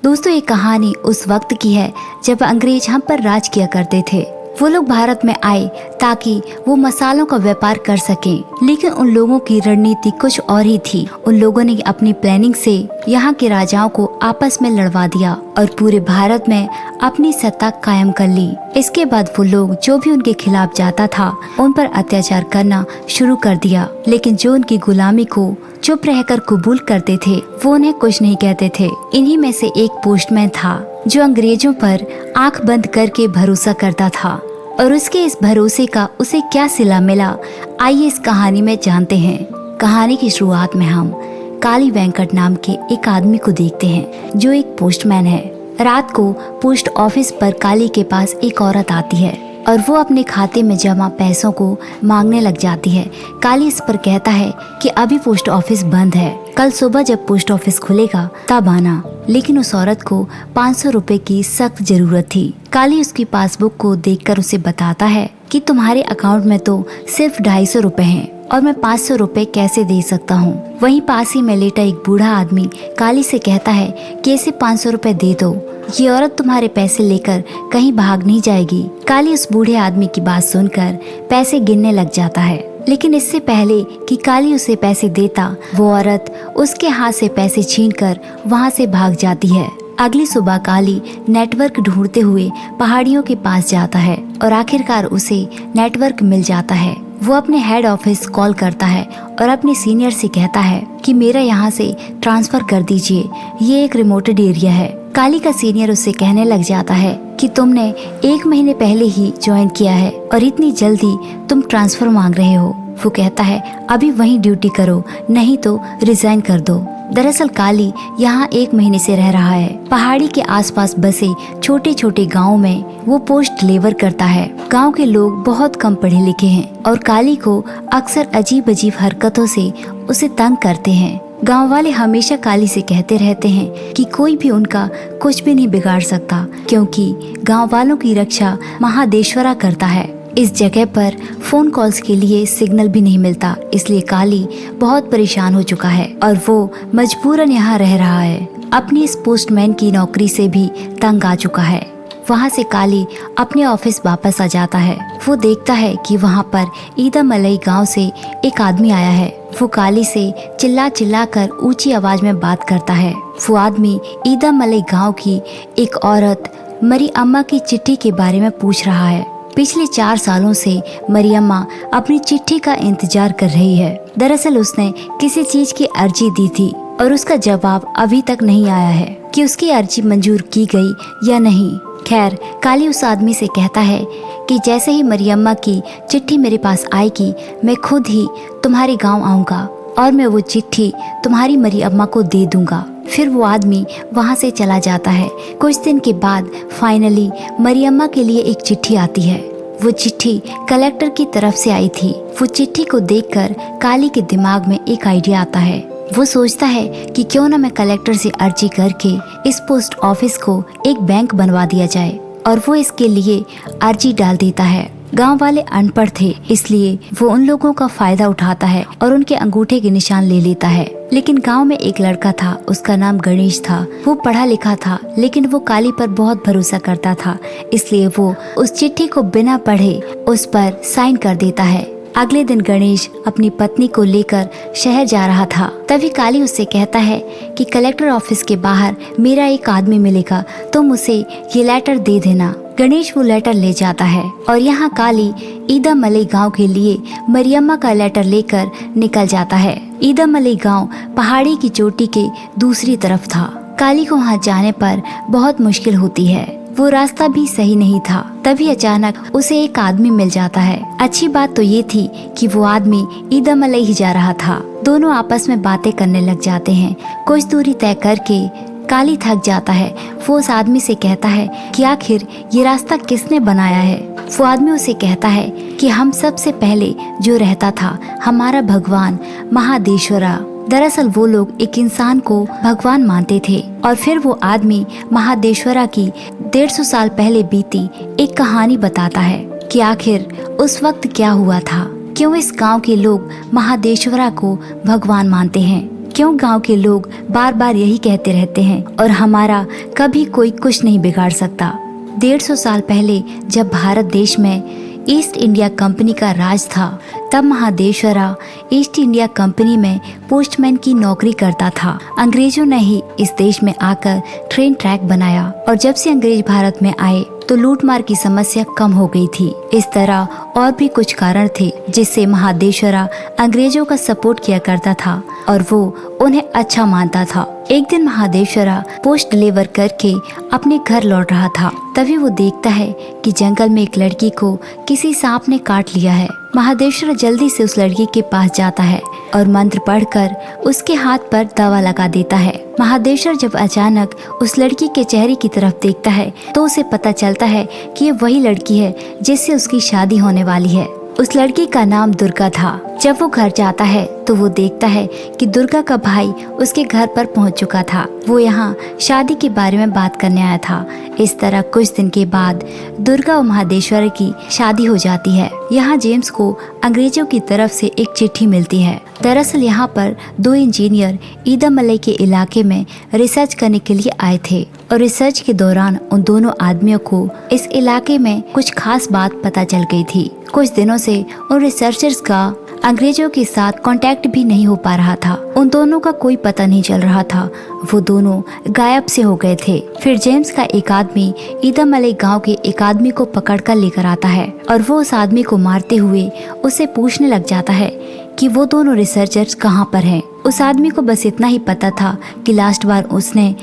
दोस्तों, ये कहानी उस वक्त की है जब अंग्रेज हम पर राज किया करते थे। वो लोग भारत में आए ताकि वो मसालों का व्यापार कर सकें, लेकिन उन लोगों की रणनीति कुछ और ही थी। उन लोगों ने अपनी प्लानिंग से यहाँ के राजाओं को आपस में लड़वा दिया और पूरे भारत में अपनी सत्ता कायम कर ली। इसके बाद वो लोग जो भी उनके खिलाफ जाता था उन पर अत्याचार करना शुरू कर दिया, लेकिन जो उनकी गुलामी को चुप रहकर कबूल करते थे वो उन्हें कुछ नहीं कहते थे। इन्हीं में से एक पोस्टमैन था जो अंग्रेजों पर आंख बंद करके भरोसा करता था, और उसके इस भरोसे का उसे क्या सिला मिला, आइए इस कहानी में जानते हैं। कहानी की शुरुआत में हम काली वेंकट नाम के एक आदमी को देखते हैं जो एक पोस्टमैन है। रात को पोस्ट ऑफिस पर काली के पास एक औरत आती है और वो अपने खाते में जमा पैसों को मांगने लग जाती है। काली इस पर कहता है कि अभी पोस्ट ऑफिस बंद है, कल सुबह जब पोस्ट ऑफिस खुलेगा तब आना। लेकिन उस औरत को 500 रुपए की सख्त जरूरत थी। काली उसकी पासबुक को देखकर उसे बताता है कि तुम्हारे अकाउंट में तो सिर्फ 250 रुपए हैं और मैं 500 रुपए कैसे दे सकता हूँ। वहीं पास ही में लेटा एक बूढ़ा आदमी काली से कहता है कि इसे 500 रुपए दे दो, ये औरत तुम्हारे पैसे लेकर कहीं भाग नहीं जाएगी। काली उस बूढ़े आदमी की बात सुनकर पैसे गिनने लग जाता है, लेकिन इससे पहले कि काली उसे पैसे देता वो औरत उसके हाथ से पैसे छीनकर वहाँ से भाग जाती है। अगली सुबह काली नेटवर्क ढूंढते हुए पहाड़ियों के पास जाता है और आखिरकार उसे नेटवर्क मिल जाता है। वो अपने हेड ऑफिस कॉल करता है और अपने सीनियर से कहता है कि मेरा यहाँ से ट्रांसफर कर दीजिए, ये एक रिमोटेड एरिया है। काली का सीनियर उससे कहने लग जाता है कि तुमने 1 महीने पहले ही ज्वाइन किया है और इतनी जल्दी तुम ट्रांसफर मांग रहे हो। वो कहता है अभी वहीं ड्यूटी करो, नहीं तो रिजाइन कर दो। दरअसल काली यहाँ 1 महीने से रह रहा है। पहाड़ी के आसपास बसे छोटे छोटे गाँव में वो पोस्ट डिलीवर करता है। गांव के लोग बहुत कम पढ़े लिखे हैं और काली को अक्सर अजीब अजीब हरकतों से उसे तंग करते हैं। गांव वाले हमेशा काली से कहते रहते हैं कि कोई भी उनका कुछ भी नहीं बिगाड़ सकता, क्योंकि गांव वालों की रक्षा महादेश्वरा करता है। इस जगह पर फोन कॉल्स के लिए सिग्नल भी नहीं मिलता, इसलिए काली बहुत परेशान हो चुका है और वो मजबूरन यहाँ रह रहा है। अपनी इस पोस्टमैन की नौकरी से भी तंग आ चुका है। वहाँ से काली अपने ऑफिस वापस आ जाता है। वो देखता है कि वहाँ पर ईदा मलई गांव से एक आदमी आया है। वो काली से चिल्ला चिल्ला कर ऊंची आवाज में बात करता है। वो आदमी ईदा मलई गांव की एक औरत मरियम्मा की चिट्ठी के बारे में पूछ रहा है। पिछले 4 सालों से मरियम्मा अपनी चिट्ठी का इंतजार कर रही है। दरअसल उसने किसी चीज की अर्जी दी थी और उसका जवाब अभी तक नहीं आया है कि उसकी अर्जी मंजूर की गई या नहीं। खैर, काली उस आदमी से कहता है कि जैसे ही मरियम्मा की चिट्ठी मेरे पास आएगी मैं खुद ही तुम्हारे गांव आऊंगा और मैं वो चिट्ठी तुम्हारी मरियम्मा को दे दूंगा। फिर वो आदमी वहाँ से चला जाता है। कुछ दिन के बाद फाइनली मरियम्मा के लिए एक चिट्ठी आती है। वो चिट्ठी कलेक्टर की तरफ से आई थी। वो चिट्ठी को देखकर काली के दिमाग में एक आइडिया आता है। वो सोचता है कि क्यों ना मैं कलेक्टर से अर्जी करके इस पोस्ट ऑफिस को एक बैंक बनवा दिया जाए, और वो इसके लिए अर्जी डाल देता है। गांव वाले अनपढ़ थे, इसलिए वो उन लोगों का फायदा उठाता है और उनके अंगूठे के निशान ले लेता है। लेकिन गांव में एक लड़का था, उसका नाम गणेश था। वो पढ़ा लिखा था, लेकिन वो काली पर बहुत भरोसा करता था, इसलिए वो उस चिट्ठी को बिना पढ़े उस पर साइन कर देता है। अगले दिन गणेश अपनी पत्नी को लेकर शहर जा रहा था। तभी काली उससे कहता है कि कलेक्टर ऑफिस के बाहर मेरा एक आदमी मिलेगा, तुम उसे ये लेटर दे देना। गणेश वो लेटर ले जाता है और यहाँ काली ईदा मलई गांव के लिए मरियम्मा का लेटर लेकर निकल जाता है। ईदा मलई गांव पहाड़ी की चोटी के दूसरी तरफ था। काली को वहाँ जाने पर बहुत मुश्किल होती है। वो रास्ता भी सही नहीं था। तभी अचानक उसे एक आदमी मिल जाता है। अच्छी बात तो ये थी कि वो आदमी ईदा मलई ही जा रहा था। दोनों आपस में बातें करने लग जाते हैं। कुछ दूरी तय करके काली थक जाता है। वो उस आदमी से कहता है कि आखिर ये रास्ता किसने बनाया है। वो आदमी उसे कहता है कि हम सबसे पहले जो रहता था हमारा भगवान महादेश्वरा। दरअसल वो लोग एक इंसान को भगवान मानते थे। और फिर वो आदमी महादेश्वरा की 150 साल पहले बीती एक कहानी बताता है कि आखिर उस वक्त क्या हुआ था, क्यों इस गांव के लोग महादेश्वरा को भगवान मानते हैं, क्यों गांव के लोग बार बार यही कहते रहते हैं और हमारा कभी कोई कुछ नहीं बिगाड़ सकता। 150 साल पहले जब भारत देश में ईस्ट इंडिया कंपनी का राज था, तब महादेश्वरा ईस्ट इंडिया कंपनी में पोस्टमैन की नौकरी करता था। अंग्रेजों ने ही इस देश में आकर ट्रेन ट्रैक बनाया और जब से अंग्रेज भारत में आए तो लूटमार की समस्या कम हो गई थी। इस तरह और भी कुछ कारण थे जिससे महादेश्वरा अंग्रेजों का सपोर्ट किया करता था और वो उन्हें अच्छा मानता था। एक दिन महादेश्वरा पोस्ट डिलीवर करके अपने घर लौट रहा था, तभी वो देखता है कि जंगल में एक लड़की को किसी सांप ने काट लिया है। महादेश्वरा जल्दी से उस लड़की के पास जाता है और मंत्र पढ़कर उसके हाथ पर दवा लगा देता है। महादेश्वर जब अचानक उस लड़की के चेहरे की तरफ देखता है तो उसे पता चलता है कि ये वही लड़की है जिससे उसकी शादी होने वाली है। उस लड़की का नाम दुर्गा था। जब वो घर जाता है तो वो देखता है कि दुर्गा का भाई उसके घर पर पहुंच चुका था। वो यहाँ शादी के बारे में बात करने आया था। इस तरह कुछ दिन के बाद दुर्गा और महादेश्वर की शादी हो जाती है। यहाँ जेम्स को अंग्रेजों की तरफ से एक चिट्ठी मिलती है। दरअसल यहाँ पर 2 इंजीनियर ईदमलई के इलाके में रिसर्च करने के लिए आए थे और रिसर्च के दौरान उन दोनों आदमियों को इस इलाके में कुछ खास बात पता चल गई थी। कुछ दिनों से उन रिसर्चर्स का अंग्रेजों के साथ कांटेक्ट भी नहीं हो पा रहा था। उन दोनों का कोई पता नहीं चल रहा था। वो दोनों गायब से हो गए थे। फिर जेम्स का एक आदमी ईदमलई गांव के एक आदमी को पकड़कर लेकर आता है और वो उस आदमी को मारते हुए उससे पूछने लग जाता है कि वो दोनों रिसर्चर्स कहाँ पर हैं। उस आदमी को बस इतना ही पता था कि लास्ट बार उसने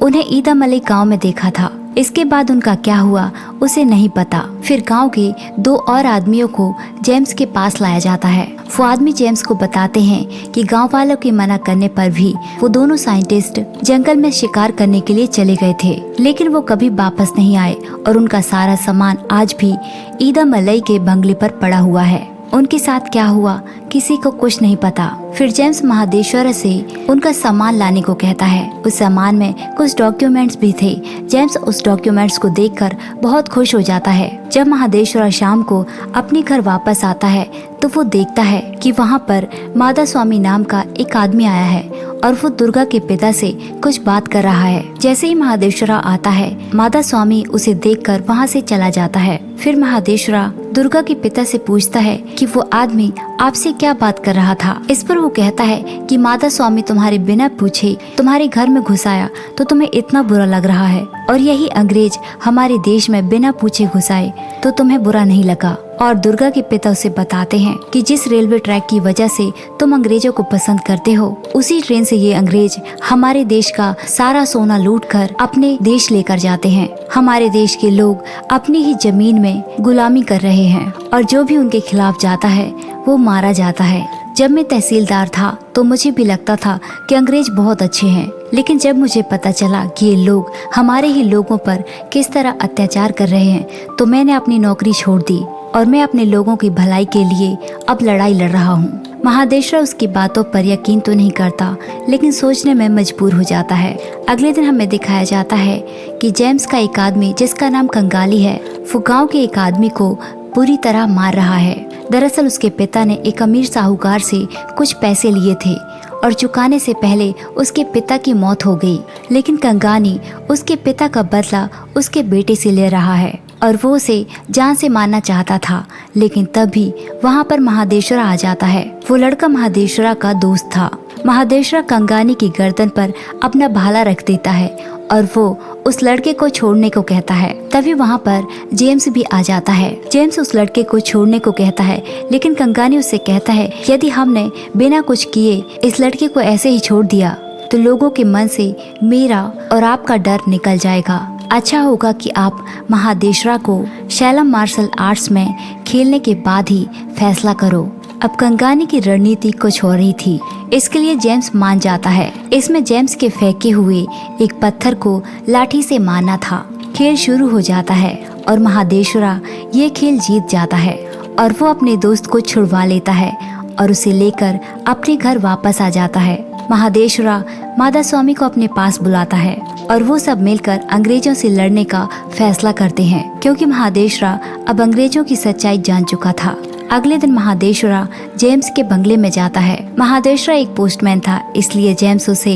उन्हें ईदमलई गांव में देखा था। इसके बाद उनका क्या हुआ उसे नहीं पता। फिर गांव के 2 और आदमियों को जेम्स के पास लाया जाता है। वो आदमी जेम्स को बताते हैं कि गांव वालों के मना करने पर भी वो दोनों साइंटिस्ट जंगल में शिकार करने के लिए चले गए थे, लेकिन वो कभी वापस नहीं आए और उनका सारा सामान आज भी ईदमलई के बंगले पर पड़ा हुआ है। उनके साथ क्या हुआ किसी को कुछ नहीं पता। फिर जेम्स महादेश्वर से उनका सामान लाने को कहता है। उस सामान में कुछ डॉक्यूमेंट्स भी थे। जेम्स उस डॉक्यूमेंट्स को देखकर बहुत खुश हो जाता है। जब महादेश्वर शाम को अपने घर वापस आता है तो वो देखता है कि वहाँ पर मादा स्वामी नाम का एक आदमी आया है और वो दुर्गा के पिता से कुछ बात कर रहा है। जैसे ही महादेश्वरा आता है, मादा स्वामी उसे देखकर वहाँ से चला जाता है। फिर महादेश्वरा दुर्गा के पिता से पूछता है कि वो आदमी आपसे क्या बात कर रहा था। इस पर वो कहता है कि मादा स्वामी तुम्हारे बिना पूछे तुम्हारे घर में घुस आया तो तुम्हें इतना बुरा लग रहा है, और यही अंग्रेज हमारे देश में बिना पूछे घुस आए तो तुम्हें बुरा नहीं लगा। और दुर्गा के पिता उसे बताते हैं कि जिस रेलवे ट्रैक की वजह से तुम अंग्रेजों को पसंद करते हो, उसी ट्रेन से ये अंग्रेज हमारे देश का सारा सोना लूटकर अपने देश लेकर जाते हैं। हमारे देश के लोग अपनी ही जमीन में गुलामी कर रहे हैं और जो भी उनके खिलाफ जाता है वो मारा जाता है। जब मैं तहसीलदार था तो मुझे भी लगता था कि अंग्रेज बहुत अच्छे हैं, लेकिन जब मुझे पता चला कि ये लोग हमारे ही लोगों पर किस तरह अत्याचार कर रहे हैं तो मैंने अपनी नौकरी छोड़ दी और मैं अपने लोगों की भलाई के लिए अब लड़ाई लड़ रहा हूँ। महादेश्वर उसकी बातों पर यकीन तो नहीं करता, लेकिन सोचने में मजबूर हो जाता है। अगले दिन हमें दिखाया जाता है कि जेम्स का एक आदमी जिसका नाम कंगाली है, वो गांव के एक आदमी को बुरी तरह मार रहा है। दरअसल उसके पिता ने एक अमीर साहूकार से कुछ पैसे लिए थे और चुकाने से पहले उसके पिता की मौत हो गई, लेकिन कंगानी उसके पिता का बदला उसके बेटे से ले रहा है और वो उसे जान से मारना चाहता था। लेकिन तभी वहाँ पर महादेश्वरा आ जाता है। वो लड़का महादेश्वरा का दोस्त था। महादेश्वरा कंगानी की गर्दन पर अपना भाला रख देता है और वो उस लड़के को छोड़ने को कहता है। तभी वहाँ पर जेम्स भी आ जाता है। जेम्स उस लड़के को छोड़ने को कहता है, लेकिन कंगानी उससे कहता है यदि हमने बिना कुछ किए इस लड़के को ऐसे ही छोड़ दिया तो लोगों के मन से मेरा और आपका डर निकल जाएगा। अच्छा होगा कि आप महादेश्वरा को शैलम मार्शल आर्ट्स में खेलने के बाद ही फैसला करो। अब कंगानी की रणनीति कुछ हो रही थी, इसके लिए जेम्स मान जाता है। इसमें जेम्स के फेंके हुए एक पत्थर को लाठी से मारना था। खेल शुरू हो जाता है और महादेश्वरा ये खेल जीत जाता है और वो अपने दोस्त को छुड़वा लेता है और उसे लेकर अपने घर वापस आ जाता है। महादेश्वरा मादा स्वामी को अपने पास बुलाता है और वो सब मिलकर अंग्रेजों से लड़ने का फैसला करते हैं, क्योंकि महादेश्वरा अब अंग्रेजों की सच्चाई जान चुका था। अगले दिन महादेश्वरा जेम्स के बंगले में जाता है। महादेश्वरा एक पोस्टमैन था, इसलिए जेम्स उसे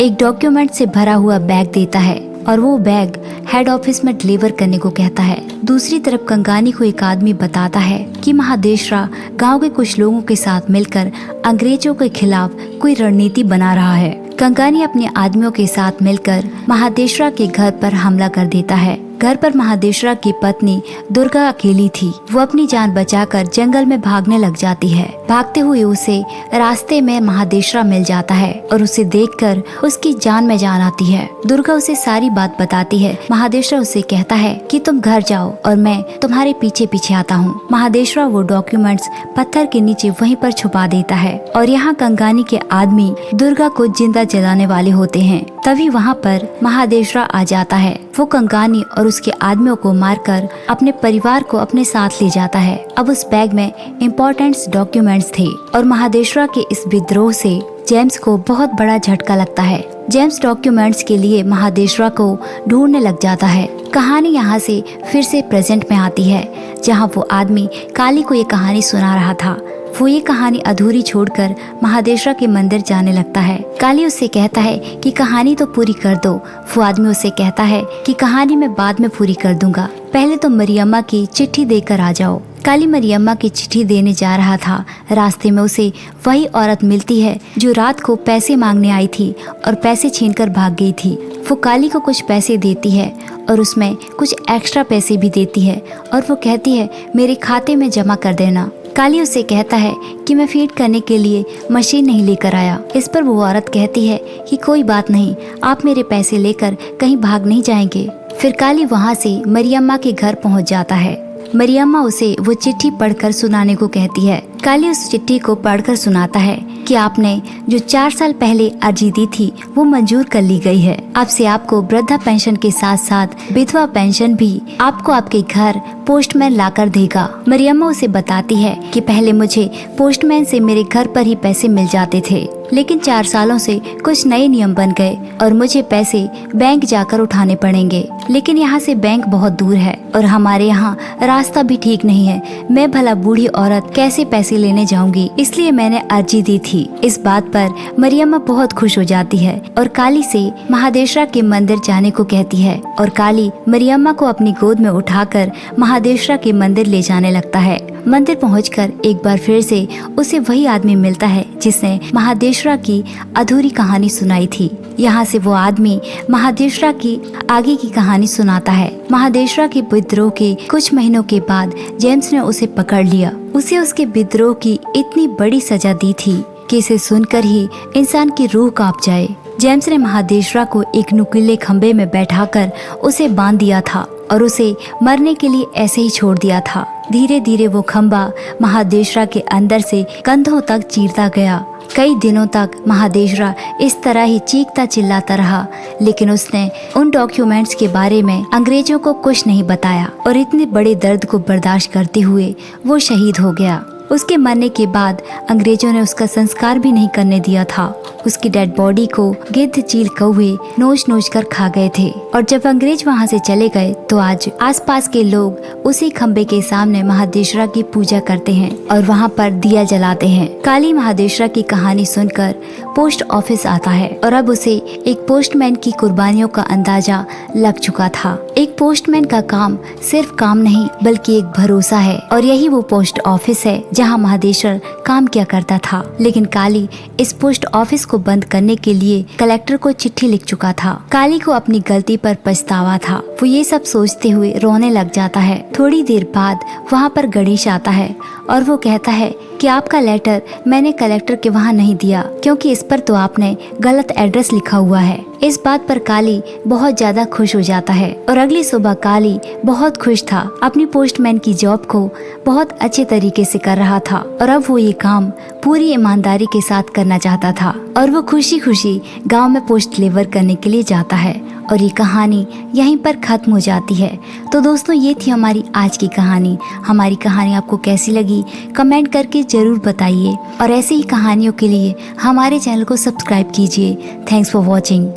एक डॉक्यूमेंट से भरा हुआ बैग देता है और वो बैग हेड ऑफिस में डिलीवर करने को कहता है। दूसरी तरफ कंगानी को एक आदमी बताता है कि महादेश्वरा गांव के कुछ लोगों के साथ मिलकर अंग्रेजों के खिलाफ कोई रणनीति बना रहा है। कंगानी अपने आदमियों के साथ मिलकर महादेश्वरा के घर पर हमला कर देता है। घर पर महादेश्वरा की पत्नी दुर्गा अकेली थी। वो अपनी जान बचाकर जंगल में भागने लग जाती है। भागते हुए उसे रास्ते में महादेश्वरा मिल जाता है और उसे देखकर उसकी जान में जान आती है। दुर्गा उसे सारी बात बताती है। महादेश्वरा उसे कहता है कि तुम घर जाओ और मैं तुम्हारे पीछे पीछे आता हूँ। महादेश्वरा वो डॉक्यूमेंट्स पत्थर के नीचे वहीं पर छुपा देता है और यहाँ कंगानी के आदमी दुर्गा को जिंदा जलाने वाले होते हैं। तभी वहाँ पर महादेश्वरा आ जाता है। वो कंगानी और उसके आदमियों को मारकर अपने परिवार को अपने साथ ले जाता है। अब उस बैग में इम्पोर्टेंट डॉक्यूमेंट्स थे और महादेश्वरा के इस विद्रोह से जेम्स को बहुत बड़ा झटका लगता है। जेम्स डॉक्यूमेंट्स के लिए महादेश्वरा को ढूंढने लग जाता है। कहानी यहाँ से फिर से प्रेजेंट में आती है, जहाँ वो आदमी काली को ये कहानी सुना रहा था। वो ये कहानी अधूरी छोड़कर महादेश्वरा के मंदिर जाने लगता है। काली उससे कहता है कि कहानी तो पूरी कर दो। वो आदमी उससे कहता है कि कहानी मैं बाद में पूरी कर दूंगा, पहले तो मरियम्मा की चिट्ठी देकर आ जाओ। काली मरियम्मा की चिट्ठी देने जा रहा था। रास्ते में उसे वही औरत मिलती है जो रात को पैसे मांगने आई थी और पैसे छीनकर भाग गई थी। वो काली को कुछ पैसे देती है और उसमें कुछ एक्स्ट्रा पैसे भी देती है और वो कहती है मेरे खाते में जमा कर देना। काली उससे कहता है कि मैं फीड करने के लिए मशीन नहीं लेकर आया। इस पर वो औरत कहती है कि कोई बात नहीं, आप मेरे पैसे लेकर कहीं भाग नहीं जाएंगे। फिर काली वहाँ से मरियम्मा के घर पहुँच जाता है। मरियम्मा उसे वो चिट्ठी पढ़कर सुनाने को कहती है। काली उस चिट्ठी को पढ़कर सुनाता है कि आपने जो 4 साल पहले अर्जी दी थी वो मंजूर कर ली गई है। अब से आपको वृद्धा पेंशन के साथ साथ विधवा पेंशन भी आपको आपके घर पोस्टमैन लाकर देगा। मरियम्मा उसे बताती है कि पहले मुझे पोस्टमैन से मेरे घर पर ही पैसे मिल जाते थे, लेकिन 4 सालों से कुछ नए नियम बन गए और मुझे पैसे बैंक जाकर उठाने पड़ेंगे। लेकिन यहाँ से बैंक बहुत दूर है और हमारे यहाँ रास्ता भी ठीक नहीं है। मैं भला बूढ़ी औरत कैसे पैसे लेने जाऊंगी, इसलिए मैंने अर्जी दी थी। इस बात पर मरियम्मा बहुत खुश हो जाती है और काली से महादेश्वरा के मंदिर जाने को कहती है और काली मरियम्मा को अपनी गोद में उठाकर महादेश्वरा के मंदिर ले जाने लगता है। मंदिर पहुंचकर एक बार फिर से उसे वही आदमी मिलता है जिसने महादेश्वरा की अधूरी कहानी सुनाई थी। यहाँ से वो आदमी महादेश्वरा की आगे की कहानी सुनाता है। महादेश्वरा के विद्रोह के कुछ महीनों के बाद जेम्स ने उसे पकड़ लिया। उसे उसके विद्रोह की इतनी बड़ी सजा दी थी कि इसे सुनकर ही इंसान की रूह कांप जाए। जेम्स ने महादेश्वरा को एक नुकीले खंबे में बैठाकर उसे बांध दिया था और उसे मरने के लिए ऐसे ही छोड़ दिया था। धीरे धीरे वो खंबा महादेश्वरा के अंदर से कंधों तक चीरता गया। कई दिनों तक महादेश्वरा इस तरह ही चीखता चिल्लाता रहा, लेकिन उसने उन डॉक्यूमेंट्स के बारे में अंग्रेजों को कुछ नहीं बताया और इतने बड़े दर्द को बर्दाश्त करते हुए वो शहीद हो गया। उसके मरने के बाद अंग्रेजों ने उसका संस्कार भी नहीं करने दिया था। उसकी डेड बॉडी को गिद्ध, चील, कौवे नोच नोच कर खा गए थे और जब अंग्रेज वहां से चले गए तो आज आसपास के लोग उसी खंबे के सामने महादेश्वरा की पूजा करते हैं और वहां पर दिया जलाते हैं। काली महादेश्वरा की कहानी सुनकर पोस्ट ऑफिस आता है और अब उसे एक पोस्टमैन की कुर्बानियों का अंदाजा लग चुका था। एक पोस्टमैन का काम सिर्फ काम नहीं बल्कि एक भरोसा है और यही वो पोस्ट ऑफिस है जहाँ महादेश्वर काम किया करता था। लेकिन काली इस पोस्ट ऑफिस को बंद करने के लिए कलेक्टर को चिट्ठी लिख चुका था। काली को अपनी गलती पर पछतावा था। वो ये सब सोचते हुए रोने लग जाता है। थोड़ी देर बाद वहाँ पर गणेश आता है और वो कहता है कि आपका लेटर मैंने कलेक्टर के वहाँ नहीं दिया क्योंकि इस पर तो आपने गलत एड्रेस लिखा हुआ है। इस बात पर काली बहुत ज्यादा खुश हो जाता है और अगली सुबह काली बहुत खुश था। अपनी पोस्टमैन की जॉब को बहुत अच्छे तरीके से कर रहा था और अब वो ये काम पूरी ईमानदारी के साथ करना चाहता था और वो खुशी खुशी गांव में पोस्ट डिलीवर करने के लिए जाता है और ये कहानी यहीं पर खत्म हो जाती है। तो दोस्तों, ये थी हमारी आज की कहानी। हमारी कहानी आपको कैसी लगी कमेंट करके जरूर बताइए और ऐसी ही कहानियों के लिए हमारे चैनल को सब्सक्राइब कीजिए। Thanks for watching.